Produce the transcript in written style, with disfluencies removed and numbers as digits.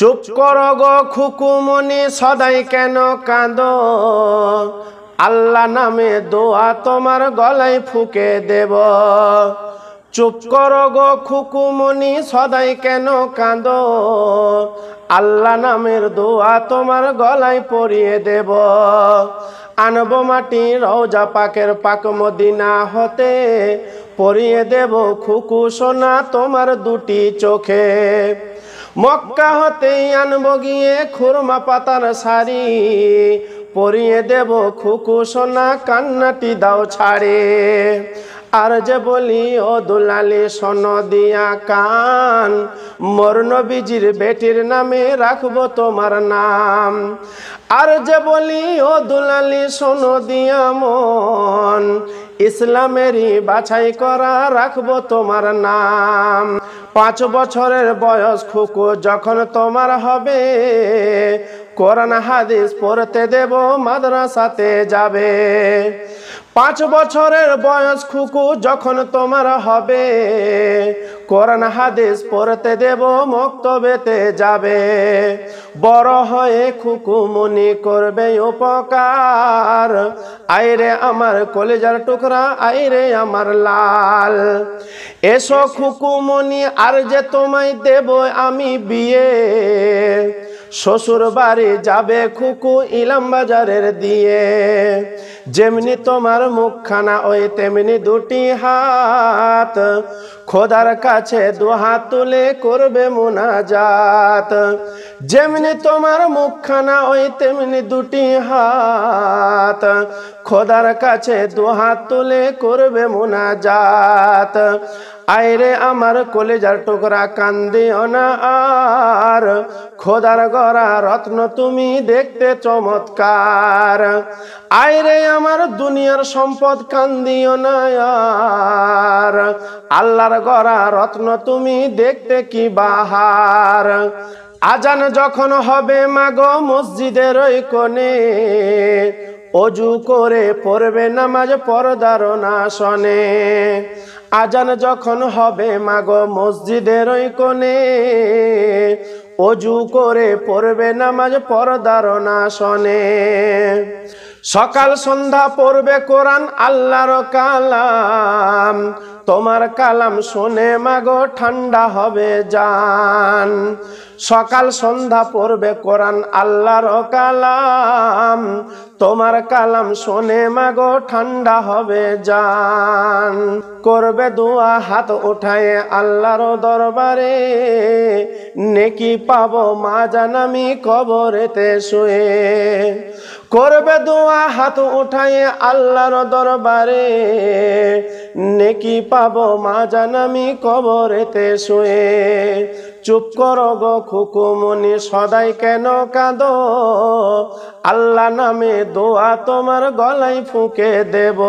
চুপ করো গো খুকুমনি সদাই কেন কাঁদো, আল্লাহ নামে দোয়া তোমার গলায় ফুঁকে দেব। চুপ করো গো খুকুমনি সদাই কেন কাঁদো, আল্লাহ নামের দোয়া তোমার গলায় পরিয়ে দেব। আনবো মাটি রওজা পাকের পাক মদিনা হতে, পরিয়ে দেব খুকু সোনা তোমার দুটি চোখে। মক্কা হতেই আনবো গিয়ে খুরমা পাতার শাড়ি, পরিয়ে দেব খুকু সোনা কান্নাটি দাও ছাড়ে। আর যে বলি ও দুলালি শোনো দিয়া কান, মোর নবীজির বেটির নামে রাখবো তোমার নাম। আর যে বলি ও দুলালি শোনো দিয়া মন, ইসলামেরই বাছাই করা রাখবো তোমার নাম। 5 বছরের বয়স খুকু যখন তোমার হবে, কোরআন হাদিস পড়তে দেব মাদ্রাসাতে যাবে। 5 বছরের বয়স খুকু যখন তোমার হবে, কোরআন হাদিস পড়তে দেব মক্তবেতে যাবে। বড় হয়ে খুকু মনি করবে উপকার, আইরে আমার কলিজার টুকরা আইরে আমার লাল। এসো খুকু মনি আর যে তোমায় দেব আমি বিয়ে, শ্বশুর বাড়ি যাবে খুকু ইলাম বাজারের দিয়ে। যেমনি তোমার মুখখানা ওই তেমনি দুটি হাত, খোদার কাছে 2 হাত তুলে করবে মুনাজাত। যেমনি তোমার মুখখানা ওই তেমনি দুটি হাত, খোদার কাছে 2 হাত তুলে করবে মুনাজাত। আইরে আমার কলিজার টুকরা কান্দিও না আর, খোদার গড়া রত্ন তুমি দেখতে চমৎকার। আইরে আমার দুনিয়ার সম্পদ কান্দিও না আর, আল্লাহর গড়া রত্ন তুমি দেখতে কি বাহার। আজান যখন হবে মাগো মসজিদের ওই কোণে, অজু করে পড়বে নামাজ পর্দার আসনে। আজান যখন হবে মাগো মসজিদের ওই কোণে, অজু করে পড়বে নামাজ পর্দার আসনে। সকাল সন্ধ্যা পড়বে কোরআন আল্লাহর কালাম, তোমার কালাম শুনে মাগো ঠান্ডা হবে জান। সকাল সন্ধ্যা পড়বে কোরআন আল্লাহর কালাম, তোমার কালাম শুনে মাগো ঠান্ডা হবে জান। করবে দোয়া হাত উঠায়ে আল্লাহর দরবারে, নেকি পাবো মা জানামি কবরেতে শুয়ে। করবে দোয়া হাত উঠায়ে আল্লাহর দরবারে, নেকি পাবো মা জানামি কবরেতে শুয়ে। চুপ করো গো খুকুমনি সদাই কেন কাঁদো, আল্লাহ নামে দোয়া তোমার গলায় ফুঁকে দেব।